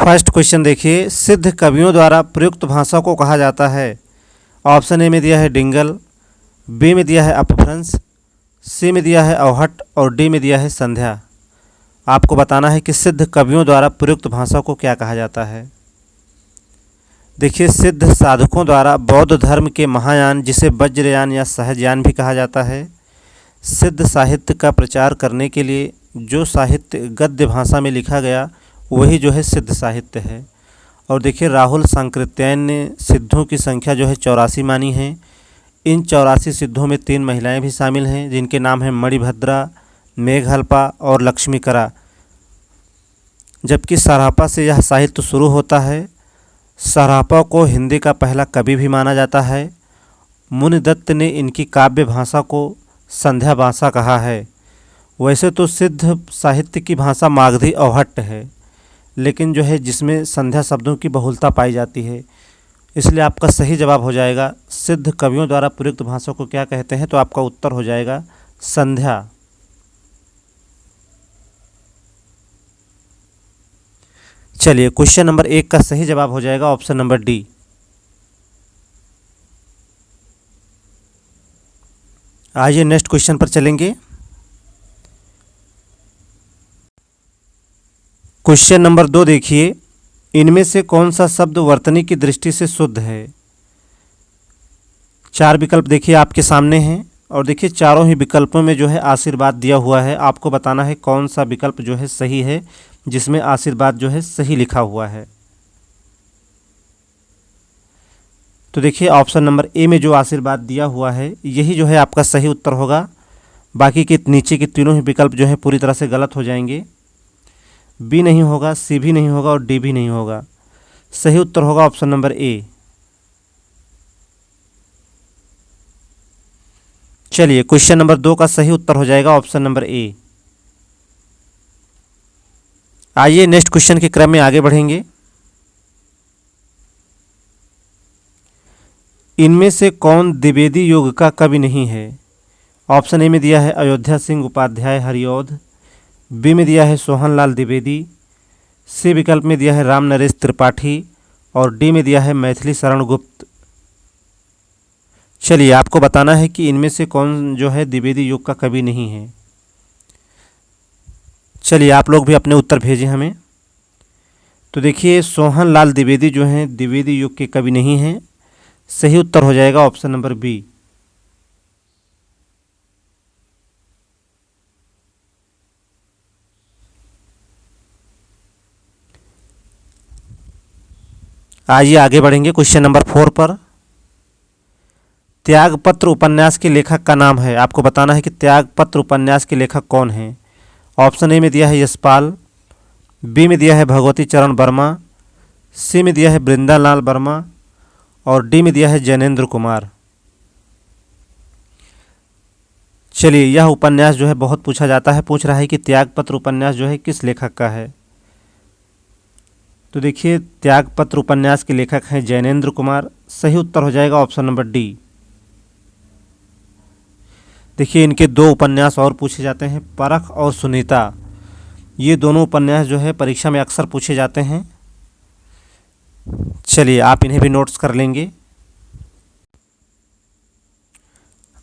First question देखिए, सिद्ध कवियों द्वारा प्रयुक्त भाषा को कहा जाता है। ऑप्शन ए में दिया है डिंगल, बी में दिया है अपभ्रंश, सी में दिया है अवहट और डी में दिया है संध्या। आपको बताना है कि सिद्ध कवियों द्वारा प्रयुक्त भाषा को क्या कहा जाता है। देखिए, सिद्ध साधकों द्वारा बौद्ध धर्म के महायान, जिसे वज्रयान या सहजयान भी कहा जाता है, सिद्ध साहित्य का प्रचार करने के लिए जो साहित्य गद्य भाषा में लिखा गया वही जो है सिद्ध साहित्य है। और देखिए, राहुल सांकृत्यायन ने सिद्धों की संख्या जो है 84 मानी है। इन 84 सिद्धों में 3 महिलाएं भी शामिल हैं, जिनके नाम हैं मणिभद्रा, मेघहल्पा और लक्ष्मीकरा। जबकि सरापा से यह साहित्य शुरू होता है। सरापा को हिंदी का पहला कवि भी माना जाता है। मुनिदत्त ने इनकी काव्य भाषा को संध्या भाषा कहा है। वैसे तो सिद्ध साहित्य की भाषा मागधी अवहट्ट है, लेकिन जो है जिसमें संध्या शब्दों की बहुलता पाई जाती है, इसलिए आपका सही जवाब हो जाएगा सिद्ध कवियों द्वारा प्रयुक्त भाषा को क्या कहते हैं। तो आपका उत्तर हो जाएगा संध्या। चलिए, क्वेश्चन नंबर 1 का सही जवाब हो जाएगा ऑप्शन नंबर डी। आइए नेक्स्ट क्वेश्चन पर चलेंगे। क्वेश्चन नंबर 2 देखिए, इनमें से कौन सा शब्द वर्तनी की दृष्टि से शुद्ध है। 4 विकल्प देखिए आपके सामने हैं और देखिए चारों ही विकल्पों में जो है आशीर्वाद दिया हुआ है। आपको बताना है कौन सा विकल्प जो है सही है, जिसमें आशीर्वाद जो है सही लिखा हुआ है। तो देखिए, ऑप्शन नंबर ए में जो आशीर्वाद दिया हुआ है यही जो है आपका सही उत्तर होगा। बाकी के नीचे के तीनों ही विकल्प जो है पूरी तरह से गलत हो जाएंगे। बी नहीं होगा, सी भी नहीं होगा और डी भी नहीं होगा। सही उत्तर होगा ऑप्शन नंबर ए। चलिए, क्वेश्चन नंबर 2 का सही उत्तर हो जाएगा ऑप्शन नंबर ए। आइए नेक्स्ट क्वेश्चन के क्रम में आगे बढ़ेंगे। इनमें से कौन द्विवेदी युग का कवि नहीं है। ऑप्शन ए में दिया है अयोध्या सिंह उपाध्याय हरिऔध, बी में दिया है सोहनलाल द्विवेदी, सी विकल्प में दिया है राम नरेश त्रिपाठी और डी में दिया है मैथिली शरण गुप्त। चलिए, आपको बताना है कि इनमें से कौन जो है द्विवेदी युग का कवि नहीं है। चलिए, आप लोग भी अपने उत्तर भेजें हमें। तो देखिए, सोहनलाल द्विवेदी जो हैं द्विवेदी युग के कवि नहीं हैं। सही उत्तर हो जाएगा ऑप्शन नंबर बी। आइए आगे बढ़ेंगे क्वेश्चन नंबर 4 पर। त्यागपत्र उपन्यास के लेखक का नाम है। आपको बताना है कि त्यागपत्र उपन्यास के लेखक कौन हैं। ऑप्शन ए में दिया है यशपाल, बी में दिया है भगवती चरण वर्मा, सी में दिया है बृंदालाल वर्मा और डी में दिया है जैनेन्द्र कुमार। चलिए, यह उपन्यास जो है बहुत पूछा जाता है। पूछ रहा है कि त्यागपत्र उपन्यास जो है किस लेखक का है। तो देखिए, त्यागपत्र उपन्यास के लेखक हैं जैनेन्द्र कुमार। सही उत्तर हो जाएगा ऑप्शन नंबर डी। देखिए, इनके 2 उपन्यास और पूछे जाते हैं, परख और सुनीता। ये दोनों उपन्यास जो है परीक्षा में अक्सर पूछे जाते हैं। चलिए, आप इन्हें भी नोट्स कर लेंगे।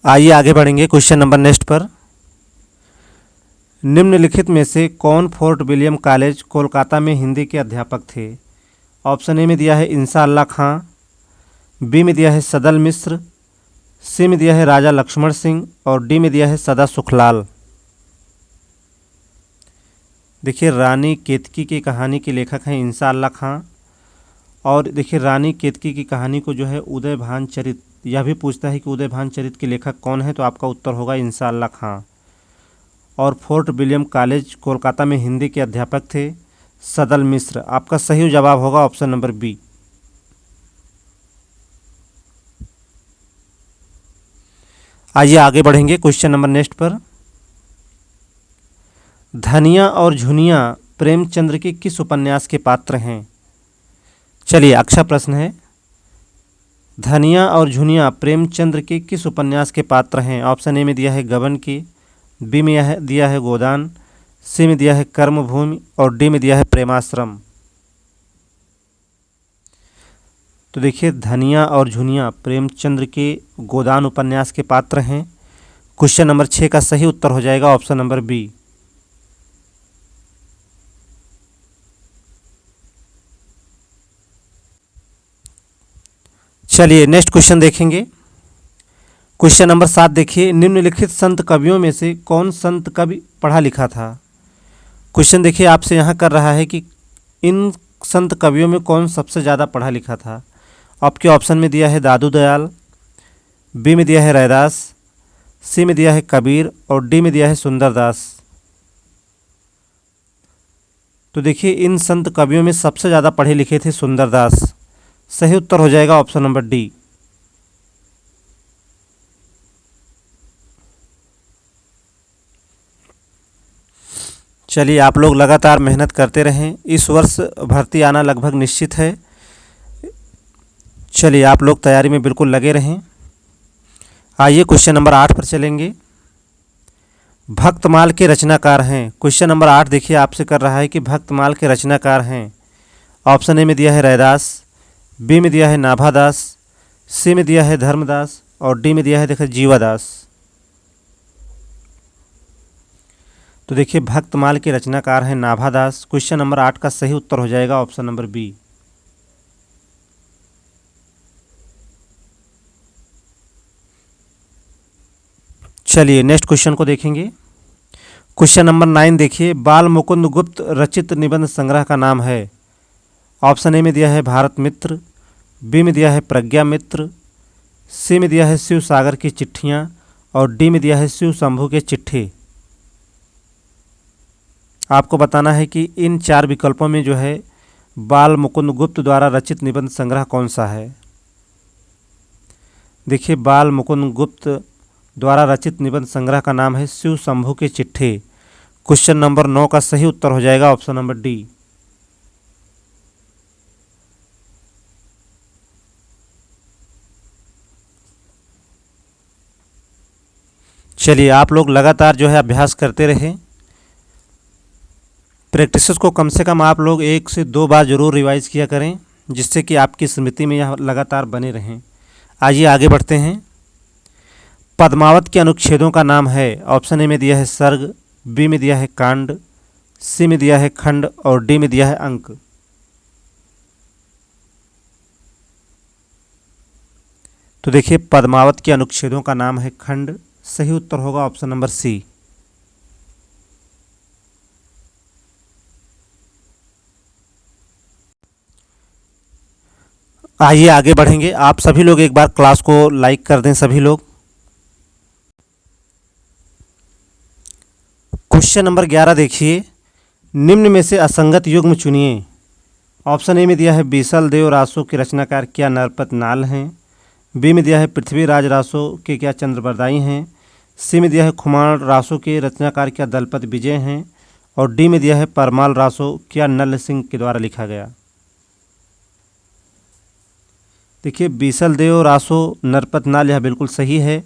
आइए आगे बढ़ेंगे क्वेश्चन नंबर नेक्स्ट पर। निम्नलिखित में से कौन फोर्ट विलियम कॉलेज कोलकाता में हिंदी के अध्यापक थे। ऑप्शन ए में दिया है इंसा अल्लाह खां, बी में दिया है सदल मिश्र, सी में दिया है राजा लक्ष्मण सिंह और डी में दिया है सदा सुखलाल। देखिए, रानी केतकी की कहानी के लेखक हैं इंसा अल्लाह खां। और देखिए, रानी केतकी की कहानी को जो है उदयभान चरित, यह भी पूछता है कि उदयभान चरित के लेखक कौन है। तो आपका उत्तर होगा इंसा अल्लाह खां। और फोर्ट विलियम कॉलेज कोलकाता में हिंदी के अध्यापक थे सदल मिश्र। आपका सही जवाब होगा ऑप्शन नंबर बी। आइए आगे बढ़ेंगे क्वेश्चन नंबर नेक्स्ट पर। धनिया और झुनिया प्रेमचंद्र के किस उपन्यास के पात्र हैं। चलिए, अच्छा प्रश्न है। धनिया और झुनिया प्रेमचंद्र के किस उपन्यास के पात्र हैं। ऑप्शन ए में दिया है गबन के, बी में दिया है गोदान, सी में दिया है कर्मभूमि और डी में दिया है प्रेमाश्रम। तो देखिए धनिया और झुनिया प्रेमचंद्र के गोदान उपन्यास के पात्र हैं। क्वेश्चन नंबर 6 का सही उत्तर हो जाएगा ऑप्शन नंबर बी। चलिए नेक्स्ट क्वेश्चन देखेंगे। क्वेश्चन नंबर 7 देखिए, निम्नलिखित संत कवियों में से कौन संत कवि पढ़ा लिखा था। क्वेश्चन देखिए आपसे यहाँ कर रहा है कि इन संत कवियों में कौन सबसे ज़्यादा पढ़ा लिखा था। आपके ऑप्शन में दिया है दादू दयाल, बी में दिया है रैदास, सी में दिया है कबीर और डी में दिया है सुंदरदास। तो देखिए इन संत कवियों में सबसे ज़्यादा पढ़े लिखे थे सुंदरदास। सही उत्तर हो जाएगा ऑप्शन नंबर डी। चलिए आप लोग लगातार मेहनत करते रहें, इस वर्ष भर्ती आना लगभग निश्चित है। चलिए आप लोग तैयारी में बिल्कुल लगे रहें। आइए क्वेश्चन नंबर 8 पर चलेंगे। भक्तमाल के रचनाकार हैं। क्वेश्चन नंबर 8 देखिए आपसे कर रहा है कि भक्तमाल के रचनाकार हैं। ऑप्शन ए में दिया है रैदास, बी में दिया है नाभादास, सी में दिया है धर्मदास और डी में दिया है देखिए जीवादास। तो देखिए भक्तमाल के रचनाकार हैं नाभादास। क्वेश्चन नंबर 8 का सही उत्तर हो जाएगा ऑप्शन नंबर बी। चलिए नेक्स्ट क्वेश्चन को देखेंगे। क्वेश्चन नंबर 9 देखिए, बाल मुकुंद गुप्त रचित निबंध संग्रह का नाम है। ऑप्शन ए में दिया है भारत मित्र, बी में दिया है प्रज्ञा मित्र, सी में दिया है शिव सागर की चिट्ठियाँ और डी में दिया है शिव शंभू के चिट्ठी। आपको बताना है कि इन 4 विकल्पों में जो है बाल मुकुंद गुप्त द्वारा रचित निबंध संग्रह कौन सा है। देखिए बाल मुकुंद गुप्त द्वारा रचित निबंध संग्रह का नाम है शिव शंभू के चिट्ठी। क्वेश्चन नंबर 9 का सही उत्तर हो जाएगा ऑप्शन नंबर डी। चलिए आप लोग लगातार जो है अभ्यास करते रहें। प्रैक्टिसेस को कम से कम आप लोग 1 से 2 बार जरूर रिवाइज किया करें, जिससे कि आपकी स्मृति में यह लगातार बने रहें। आइए आगे बढ़ते हैं। पद्मावत के अनुच्छेदों का नाम है। ऑप्शन ए में दिया है सर्ग, बी में दिया है कांड, सी में दिया है खंड और डी में दिया है अंक। तो देखिए पद्मावत के अनुच्छेदों का नाम है खंड। सही उत्तर होगा ऑप्शन नंबर सी। आइए आगे बढ़ेंगे। आप सभी लोग एक बार क्लास को लाइक कर दें सभी लोग। क्वेश्चन नंबर 11 देखिए, निम्न में से असंगत युग्म चुनिए। ऑप्शन ए में दिया है बीसल देव रासो के रचनाकार क्या नरपत नाल हैं, बी में दिया है पृथ्वीराज रासो के क्या चंद्रबरदाई हैं, सी में दिया है खुमाण रासो के रचनाकार क्या दलपत विजय हैं और डी में दिया है परमाल रासो क्या नल सिंह के द्वारा लिखा गया। देखिए बीसल देव रासो नरपत नाल यह बिल्कुल सही है।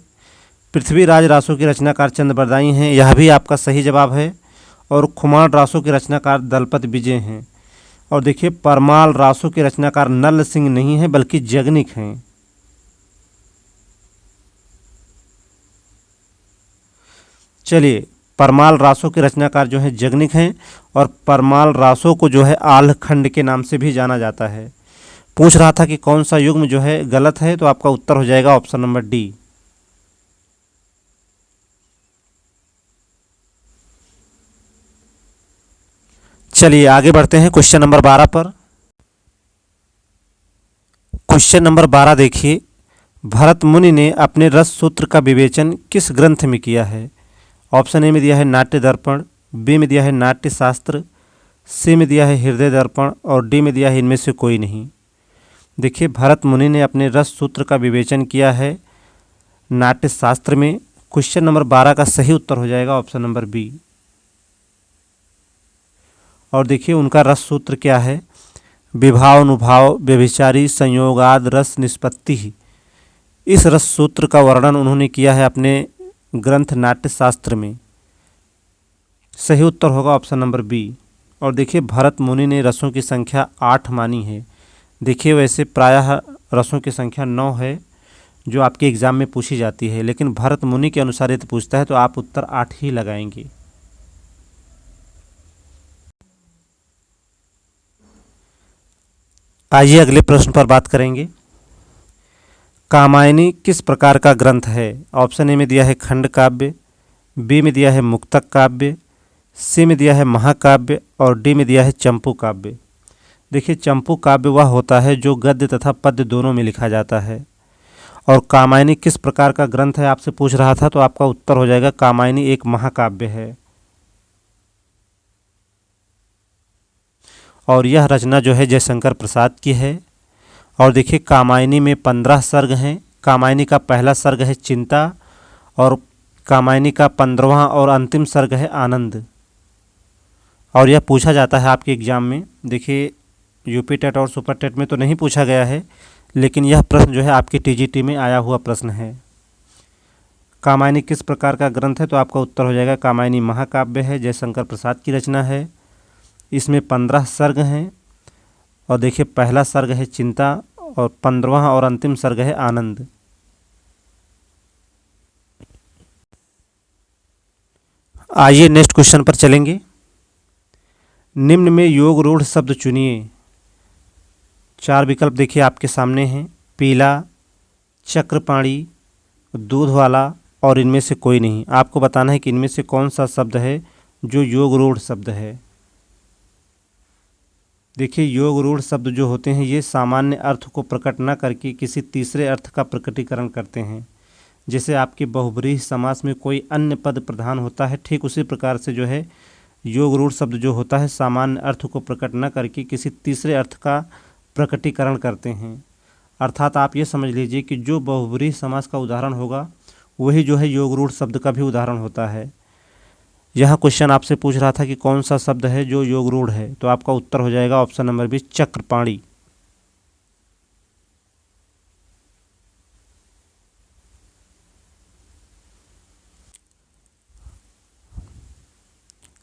पृथ्वीराज रासो के रचनाकार चंद्रबरदाई हैं, यह भी आपका सही जवाब है। और खुमाण रासो के रचनाकार दलपत विजय हैं। और देखिए परमाल रासो के रचनाकार नल सिंह नहीं है बल्कि जगनिक हैं। चलिए परमाल रासो के रचनाकार जो है जगनिक हैं और परमाल रासो को जो है आल्हखंड के नाम से भी जाना जाता है। पूछ रहा था कि कौन सा युग्म जो है गलत है, तो आपका उत्तर हो जाएगा ऑप्शन नंबर डी। चलिए आगे बढ़ते हैं क्वेश्चन नंबर 12 पर। क्वेश्चन नंबर 12 देखिए, भरत मुनि ने अपने रस सूत्र का विवेचन किस ग्रंथ में किया है। ऑप्शन ए में दिया है नाट्य दर्पण, बी में दिया है नाट्य शास्त्र, सी में दिया है हृदय दर्पण और डी में दिया है इनमें से कोई नहीं। देखिए भरत मुनि ने अपने रस सूत्र का विवेचन किया है नाट्य शास्त्र में। क्वेश्चन नंबर 12 का सही उत्तर हो जाएगा ऑप्शन नंबर बी। और देखिए उनका रस सूत्र क्या है, विभाव अनुभाव व्यभिचारी संयोगाद रस निष्पत्ति। इस रस सूत्र का वर्णन उन्होंने किया है अपने ग्रंथ नाट्य शास्त्र में। सही उत्तर होगा ऑप्शन नंबर बी। और देखिए भरत मुनि ने रसों की संख्या 8 मानी है। देखिए वैसे प्रायः रसों की संख्या 9 है जो आपके एग्ज़ाम में पूछी जाती है, लेकिन भरत मुनि के अनुसार यदि पूछता है तो आप उत्तर 8 ही लगाएंगे। आइए अगले प्रश्न पर बात करेंगे। कामायनी किस प्रकार का ग्रंथ है? ऑप्शन ए में दिया है खंड काव्य, बी में दिया है मुक्तक काव्य, सी में दिया है महाकाव्य और डी में दिया है चंपू काव्य। देखिए, चंपू काव्य वह होता है जो गद्य तथा पद्य दोनों में लिखा जाता है। और कामायनी किस प्रकार का ग्रंथ है आपसे पूछ रहा था, तो आपका उत्तर हो जाएगा कामायनी एक महाकाव्य है। और यह रचना जो है जयशंकर प्रसाद की है। और देखिए, कामायनी में 15 सर्ग हैं। कामायनी का पहला सर्ग है चिंता और कामायनी का 15वां और अंतिम सर्ग है आनंद। और यह पूछा जाता है आपके एग्ज़ाम में। देखिए, यूपी टेट और सुपर टेट में तो नहीं पूछा गया है, लेकिन यह प्रश्न जो है आपकी टीजीटी में आया हुआ प्रश्न है। कामायनी किस प्रकार का ग्रंथ है, तो आपका उत्तर हो जाएगा कामायनी महाकाव्य है, जयशंकर प्रसाद की रचना है। इसमें 15 सर्ग हैं और देखिए, पहला सर्ग है चिंता और 15वां और अंतिम सर्ग है आनंद। आइए नेक्स्ट क्वेश्चन पर चलेंगे। निम्न में योग रूढ़ शब्द चुनिए। 4 विकल्प देखिए आपके सामने हैं, पीला, चक्रपाणी, दूध वाला और इनमें से कोई नहीं। आपको बताना है कि इनमें से कौन सा शब्द है जो योग रूढ़ शब्द है। देखिए, योग रूढ़ शब्द जो होते हैं ये सामान्य अर्थ को प्रकट न करके किसी तीसरे अर्थ का प्रकटीकरण करते हैं। जैसे आपके बहुब्रीहि समास में कोई अन्य पद प्रधान होता है, ठीक उसी प्रकार से जो है योग रूढ़ शब्द जो होता है सामान्य अर्थ को प्रकट न करके किसी तीसरे अर्थ का प्रकटीकरण करते हैं। अर्थात आप ये समझ लीजिए कि जो बहुब्रीहि समास का उदाहरण होगा वही जो है योग रूढ़ शब्द का भी उदाहरण होता है। यह क्वेश्चन आपसे पूछ रहा था कि कौन सा शब्द है जो योग रूढ़ है, तो आपका उत्तर हो जाएगा ऑप्शन नंबर बी, चक्रपाणी।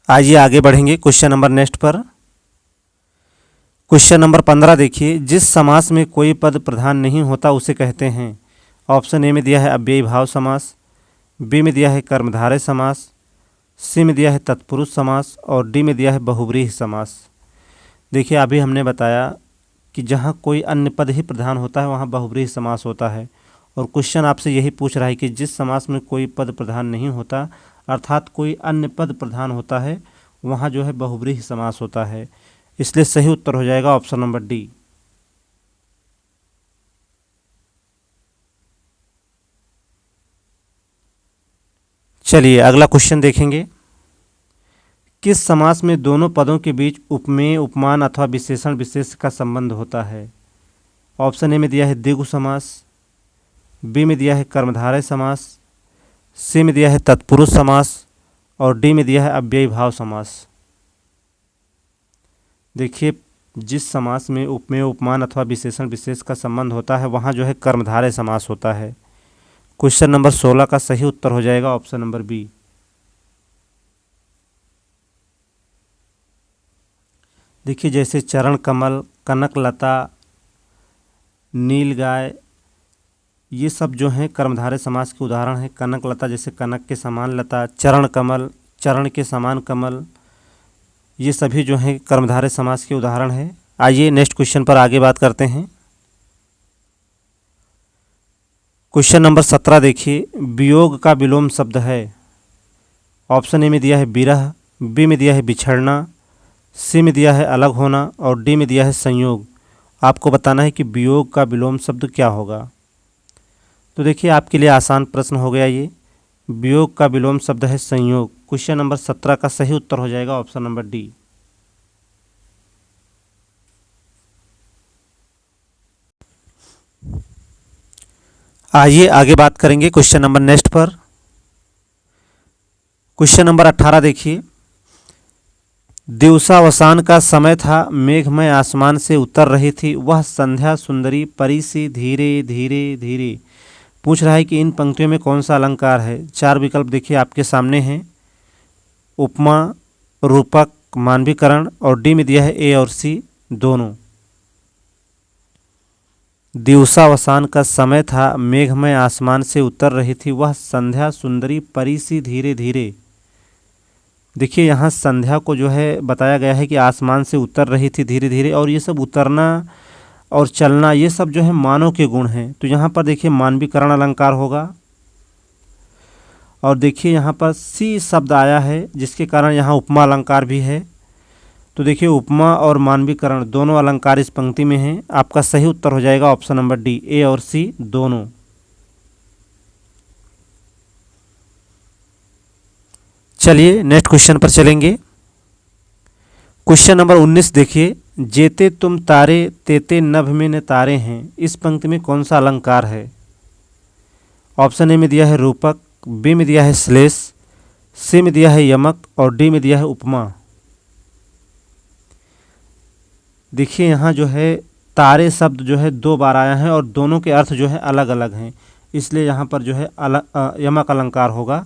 आइए आगे बढ़ेंगे क्वेश्चन नंबर नेक्स्ट पर। क्वेश्चन नंबर 15 देखिए, जिस समास में कोई पद प्रधान नहीं होता उसे कहते हैं। ऑप्शन ए में दिया है अव्ययी भाव समास, बी में दिया है कर्मधारय समास, सी में दिया है तत्पुरुष समास और डी में दिया है बहुब्रीहि समास। देखिए, अभी हमने बताया कि जहाँ कोई अन्य पद ही प्रधान होता है वहाँ बहुब्रीहि समास होता है। और क्वेश्चन आपसे यही पूछ रहा है कि जिस समास में कोई पद प्रधान नहीं होता अर्थात कोई अन्य पद प्रधान होता है वहाँ जो है बहुब्रीहि समास होता है। इसलिए सही उत्तर हो जाएगा ऑप्शन नंबर डी। चलिए अगला क्वेश्चन देखेंगे। किस समास में दोनों पदों के बीच उपमेय, उपमान अथवा विशेषण विशेष का संबंध होता है? ऑप्शन ए में दिया है द्विगु समास, बी में दिया है कर्मधारय समास, सी में दिया है तत्पुरुष समास और डी में दिया है अव्ययी भाव समास। देखिए, जिस समास में उपमेय, उपमान अथवा विशेषण विशेष का संबंध होता है वहाँ जो है कर्मधारय समास होता है। क्वेश्चन नंबर 16 का सही उत्तर हो जाएगा ऑप्शन नंबर बी। देखिए, जैसे चरण कमल, कनक लता, नील गाय, ये सब जो हैं कर्मधारय समास के उदाहरण हैं। कनक लता जैसे कनक के समान लता, चरण कमल चरण के समान कमल, ये सभी जो हैं कर्मधारय समास के उदाहरण हैं। आइए नेक्स्ट क्वेश्चन पर आगे बात करते हैं। क्वेश्चन नंबर 17 देखिए, वियोग का विलोम शब्द है। ऑप्शन ए में दिया है विरह, बी में दिया है बिछड़ना, सी में दिया है अलग होना और डी में दिया है संयोग। आपको बताना है कि वियोग का विलोम शब्द क्या होगा। तो देखिए, आपके लिए आसान प्रश्न हो गया ये। वियोग का विलोम शब्द है संयोग। क्वेश्चन नंबर 17 का सही उत्तर हो जाएगा ऑप्शन नंबर डी। आइए आगे बात करेंगे क्वेश्चन नंबर नेक्स्ट पर। क्वेश्चन नंबर 18 देखिए, दिवसावसान का समय था, मेघमय आसमान से उतर रही थी वह संध्या सुंदरी परी सी धीरे धीरे धीरे। पूछ रहा है कि इन पंक्तियों में कौन सा अलंकार है। 4 विकल्प देखिए आपके सामने हैं, उपमा, रूपक, मानवीकरण और डी में दिया है ए और सी दोनों। दिवसावसान का समय था, मेघमय आसमान से उतर रही थी वह संध्या सुंदरी परी सी धीरे धीरे। देखिए यहाँ संध्या को जो है बताया गया है कि आसमान से उतर रही थी धीरे धीरे, और ये सब उतरना और चलना ये सब जो है मानव के गुण हैं। तो यहाँ पर देखिए मानवीकरण अलंकार होगा, और देखिए यहाँ पर सी शब्द आया है जिसके कारण यहाँ उपमा अलंकार भी है। तो देखिए उपमा और मानवीकरण दोनों अलंकार इस पंक्ति में हैं। आपका सही उत्तर हो जाएगा ऑप्शन नंबर डी, ए और सी दोनों। चलिए नेक्स्ट क्वेश्चन पर चलेंगे। क्वेश्चन नंबर 19 देखिए, जेते तुम तारे तेते नभ में न तारे हैं, इस पंक्ति में कौन सा अलंकार है? ऑप्शन ए में दिया है रूपक, बी में दिया है श्लेष, सी में दिया है यमक और डी में दिया है उपमा। देखिए यहाँ जो है तारे शब्द जो है 2 बार आया है और दोनों के अर्थ जो है अलग अलग हैं, इसलिए यहाँ पर जो है यमक अलंकार होगा।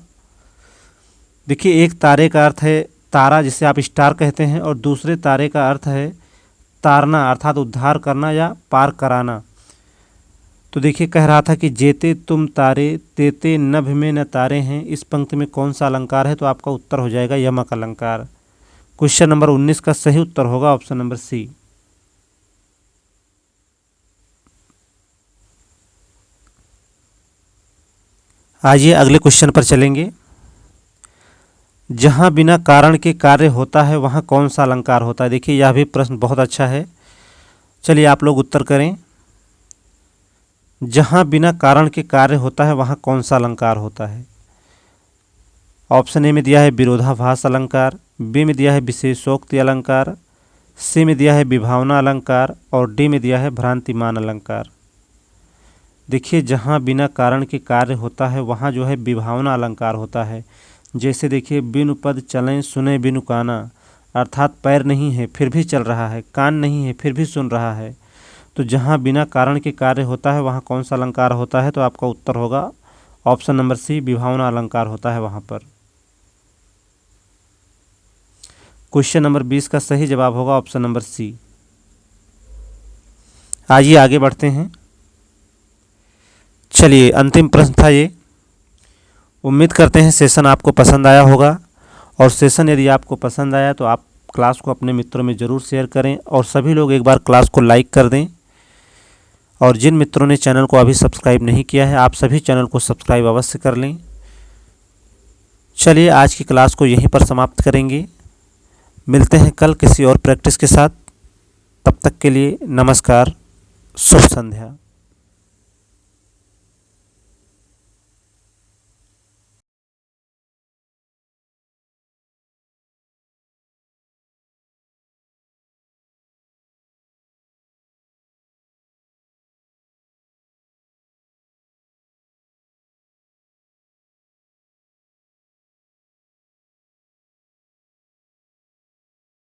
देखिए एक तारे का अर्थ है तारा जिसे आप स्टार कहते हैं, और दूसरे तारे का अर्थ है तारना अर्थात उद्धार करना या पार कराना। तो देखिए कह रहा था कि जेते तुम तारे तेते नभ में न तारे हैं, इस पंक्ति में कौन सा अलंकार है? तो आपका उत्तर हो जाएगा यमक अलंकार। क्वेश्चन नंबर 19 का सही उत्तर होगा ऑप्शन नंबर सी। आइए अगले क्वेश्चन पर चलेंगे। जहाँ बिना कारण के कार्य होता है वहाँ कौन सा अलंकार होता है? देखिए यह भी प्रश्न बहुत अच्छा है, चलिए आप लोग उत्तर करें। जहाँ बिना कारण के कार्य होता है वहाँ कौन सा अलंकार होता है? ऑप्शन ए में दिया है विरोधाभास अलंकार, बी में दिया है विशेषोक्ति अलंकार, सी में दिया है विभावना अलंकार और डी में दिया है भ्रांतिमान अलंकार। देखिए जहाँ बिना कारण के कार्य होता है वहाँ जो है विभावना अलंकार होता है। जैसे देखिए बिनु पद चलें सुने बिनु काना, अर्थात पैर नहीं है फिर भी चल रहा है, कान नहीं है फिर भी सुन रहा है। तो जहाँ बिना कारण के कार्य होता है वहाँ कौन सा अलंकार होता है? तो आपका उत्तर होगा ऑप्शन नंबर सी, विभावना अलंकार होता है वहाँ पर। क्वेश्चन नंबर 20 का सही जवाब होगा ऑप्शन नंबर सी। आइए आगे बढ़ते हैं। चलिए अंतिम प्रश्न था ये। उम्मीद करते हैं सेशन आपको पसंद आया होगा, और सेशन यदि आपको पसंद आया तो आप क्लास को अपने मित्रों में ज़रूर शेयर करें, और सभी लोग एक बार क्लास को लाइक कर दें। और जिन मित्रों ने चैनल को अभी सब्सक्राइब नहीं किया है आप सभी चैनल को सब्सक्राइब अवश्य कर लें। चलिए आज की क्लास को यहीं पर समाप्त करेंगे, मिलते हैं कल किसी और प्रैक्टिस के साथ। तब तक के लिए नमस्कार, शुभ संध्या।